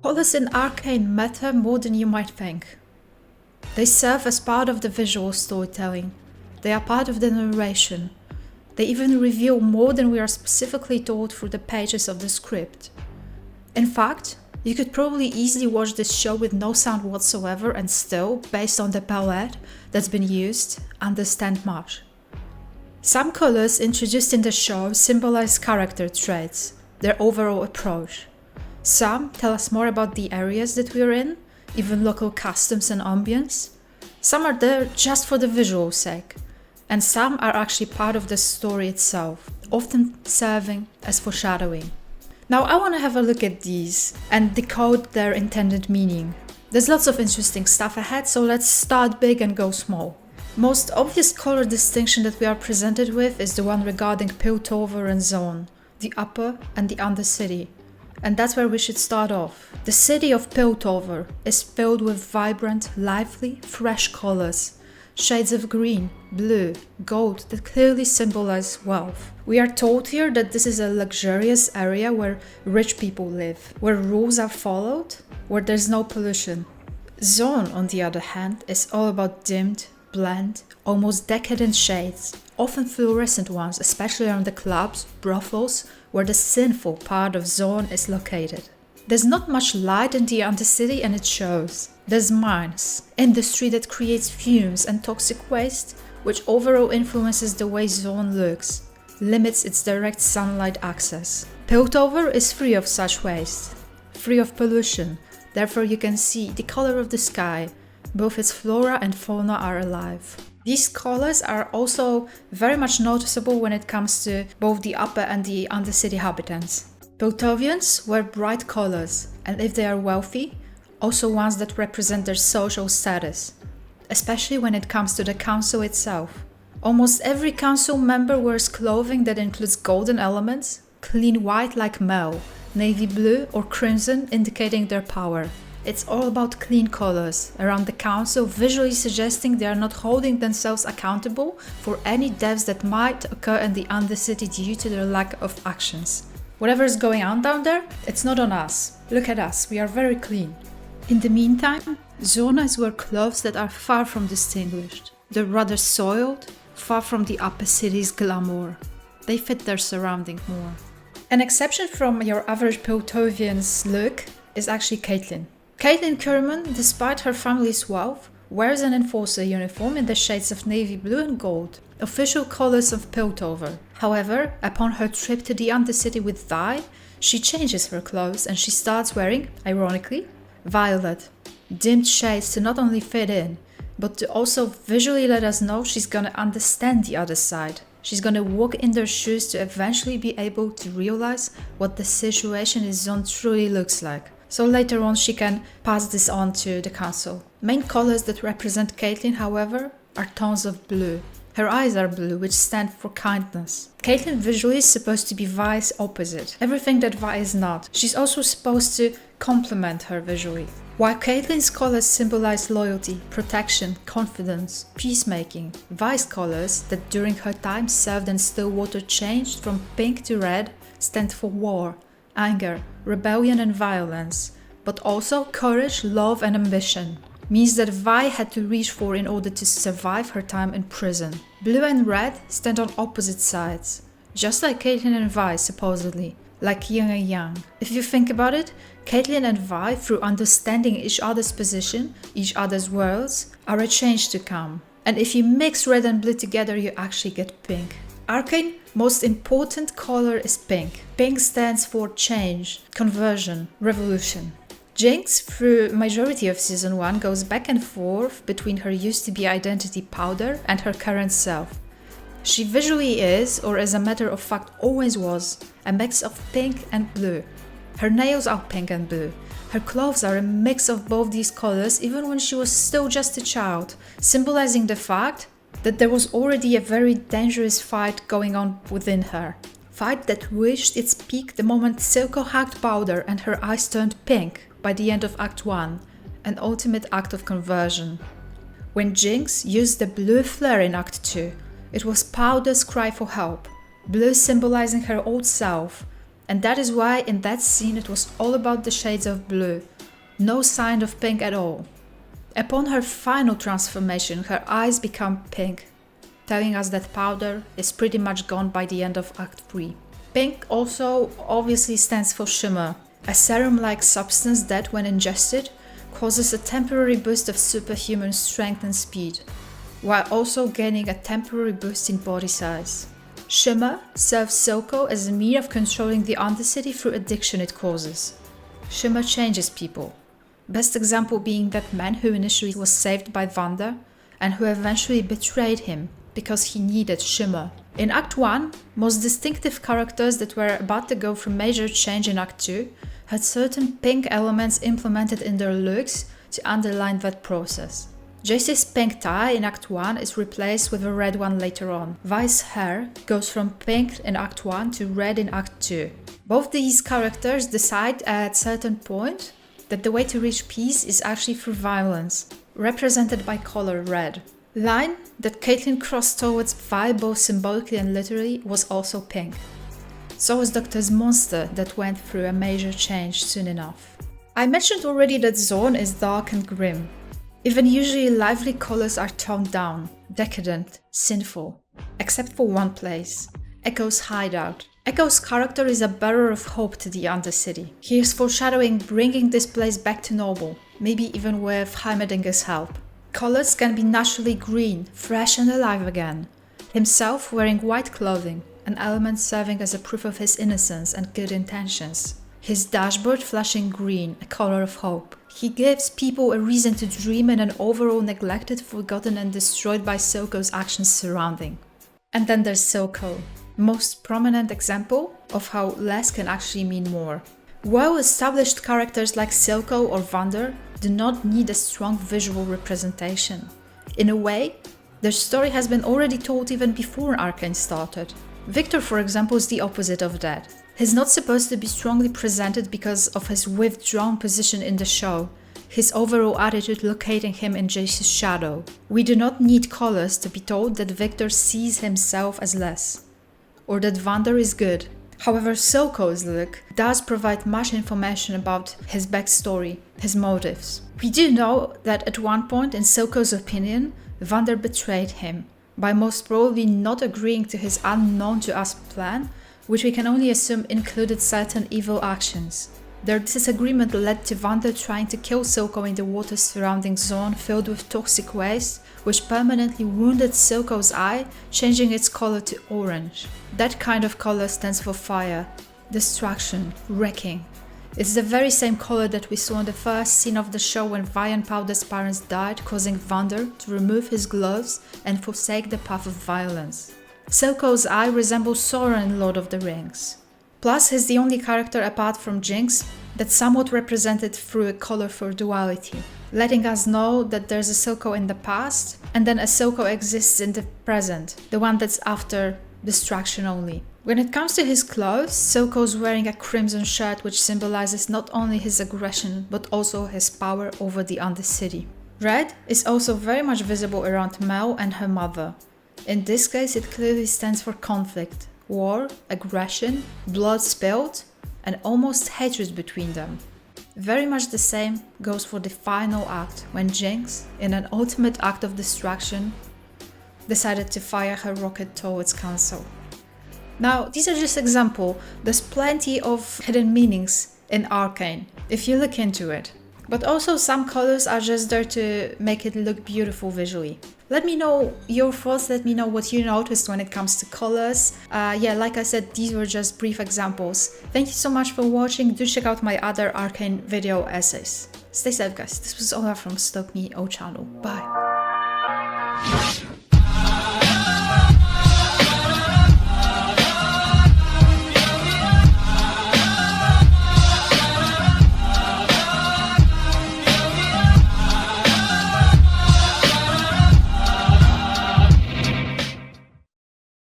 Colors in Arcane matter more than you might think. They serve as part of the visual storytelling. They are part of the narration. They even reveal more than we are specifically told through the pages of the script. In fact, you could probably easily watch this show with no sound whatsoever and still, based on the palette that's been used, understand much. Some colors introduced in the show symbolize character traits, their overall approach. Some tell us more about the areas that we're in, even local customs and ambience. Some are there just for the visual sake, and some are actually part of the story itself, often serving as foreshadowing. Now I want to have a look at these and decode their intended meaning. There's lots of interesting stuff ahead, so let's start big and go small. Most obvious color distinction that we are presented with is the one regarding Piltover and Zaun, the upper and the undercity. And that's where we should start off. The city of Piltover is filled with vibrant, lively, fresh colors. Shades of green, blue, gold that clearly symbolize wealth. We are told here that this is a luxurious area where rich people live, where rules are followed, where there's no pollution. Zaun, on the other hand, is all about dimmed, bland, almost decadent shades, often fluorescent ones, especially around the clubs, brothels, where the sinful part of Zaun is located. There's not much light in the undercity and it shows. There's mines, industry that creates fumes and toxic waste, which overall influences the way Zaun looks, limits its direct sunlight access. Piltover is free of such waste, free of pollution, therefore you can see the color of the sky, both its flora and fauna are alive. These colors are also very much noticeable when it comes to both the upper and the undercity inhabitants. Piltovians wear bright colors, and if they are wealthy, also ones that represent their social status, especially when it comes to the council itself. Almost every council member wears clothing that includes golden elements, clean white like Mel, navy blue or crimson indicating their power. It's all about clean colors around the council, visually suggesting they are not holding themselves accountable for any deaths that might occur in the undercity due to their lack of actions. Whatever is going on down there, it's not on us. Look at us, we are very clean. In the meantime, Zoners wear clothes that are far from distinguished. They're rather soiled, far from the upper city's glamour. They fit their surrounding more. An exception from your average Piltovian's look is actually Caitlyn. Caitlyn Kerman, despite her family's wealth, wears an enforcer uniform in the shades of navy blue and gold, official colors of Piltover. However, upon her trip to the undercity with Vi, she changes her clothes and she starts wearing, ironically, violet, dimmed shades to not only fit in, but to also visually let us know she's gonna understand the other side. She's gonna walk in their shoes to eventually be able to realize what the situation in Zaun truly looks like. So later on she can pass this on to the council. Main colors that represent Caitlyn, however, are tones of blue. Her eyes are blue, which stand for kindness. Caitlyn visually is supposed to be Vi's opposite, everything that Vi is not. She's also supposed to complement her visually. While Caitlyn's colors symbolize loyalty, protection, confidence, peacemaking, Vi's colors, that during her time served in Stillwater changed from pink to red, stand for war, anger, rebellion and violence, but also courage, love and ambition. Means that Vi had to reach for in order to survive her time in prison. Blue and red stand on opposite sides, just like Caitlyn and Vi supposedly, like yin and yang. If you think about it, Caitlyn and Vi, through understanding each other's position, each other's worlds, are a change to come. And if you mix red and blue together, you actually get pink. Arcane most important color is pink. Pink stands for change, conversion, revolution. Jinx, through majority of season 1, goes back and forth between her used-to-be identity Powder and her current self. She visually is, or as a matter of fact always was, a mix of pink and blue. Her nails are pink and blue. Her clothes are a mix of both these colors even when she was still just a child, symbolizing the fact that there was already a very dangerous fight going on within her. Fight that reached its peak the moment Silco hugged Powder and her eyes turned pink by the end of Act 1, an ultimate act of conversion. When Jinx used the blue flare in Act 2, it was Powder's cry for help, blue symbolizing her old self, and that is why in that scene it was all about the shades of blue, no sign of pink at all. Upon her final transformation, her eyes become pink, telling us that powder is pretty much gone by the end of Act 3. Pink also obviously stands for shimmer, a serum-like substance that, when ingested, causes a temporary boost of superhuman strength and speed, while also gaining a temporary boost in body size. Shimmer serves Silco as a means of controlling the Undercity through addiction it causes. Shimmer changes people. Best example being that man who initially was saved by Vander and who eventually betrayed him because he needed Shimmer. In Act 1, most distinctive characters that were about to go through major change in Act 2 had certain pink elements implemented in their looks to underline that process. Jace's pink tie in Act 1 is replaced with a red one later on. Vi's hair goes from pink in Act 1 to red in Act 2. Both these characters decide at certain point that the way to reach peace is actually through violence, represented by color red. Line that Caitlyn crossed towards Vi both symbolically and literally was also pink. So was Doctor's monster that went through a major change soon enough. I mentioned already that Zaun is dark and grim. Even usually lively colors are toned down, decadent, sinful. Except for one place, Echo's hideout. Echo's character is a bearer of hope to the Undercity. He is foreshadowing bringing this place back to normal, maybe even with Heimerdinger's help. Colors can be naturally green, fresh and alive again. Himself wearing white clothing, an element serving as a proof of his innocence and good intentions. His dashboard flashing green, a color of hope. He gives people a reason to dream in an overall neglected, forgotten and destroyed by Silco's actions surrounding. And then there's Silco, most prominent example of how less can actually mean more. Well-established characters like Silco or Vander do not need a strong visual representation. In a way, their story has been already told even before Arcane started. Victor, for example, is the opposite of that. He's not supposed to be strongly presented because of his withdrawn position in the show, his overall attitude locating him in Jace's shadow. We do not need colors to be told that Victor sees himself as less, or that Vander is good. However, Silco's look does provide much information about his backstory, his motives. We do know that at one point, in Silco's opinion, Vander betrayed him, by most probably not agreeing to his unknown to us plan, which we can only assume included certain evil actions. Their disagreement led to Vander trying to kill Silco in the waters surrounding Zaun filled with toxic waste, which permanently wounded Silco's eye, changing its color to orange. That kind of color stands for fire, destruction, wrecking. It's the very same color that we saw in the first scene of the show when Vi and Powder's parents died, causing Vander to remove his gloves and forsake the path of violence. Silco's eye resembles Sauron in Lord of the Rings. Plus, he's the only character apart from Jinx that's somewhat represented through a colorful duality, letting us know that there's a Silco in the past and then a Silco exists in the present, the one that's after destruction only. When it comes to his clothes, Silco's wearing a crimson shirt which symbolizes not only his aggression but also his power over the Undercity. Red is also very much visible around Mel and her mother. In this case, it clearly stands for conflict, war, aggression, blood spilled, and almost hatred between them. Very much the same goes for the final act, when Jinx, in an ultimate act of destruction, decided to fire her rocket towards Council. Now, these are just examples. There's plenty of hidden meanings in Arcane, if you look into it. But also some colors are just there to make it look beautiful visually. Let me know your thoughts, let me know what you noticed when it comes to colors. Like I said, these were just brief examples. Thank you so much for watching. Do check out my other Arcane video essays. Stay safe, guys. This was Ola from Stoke Me O channel. Bye.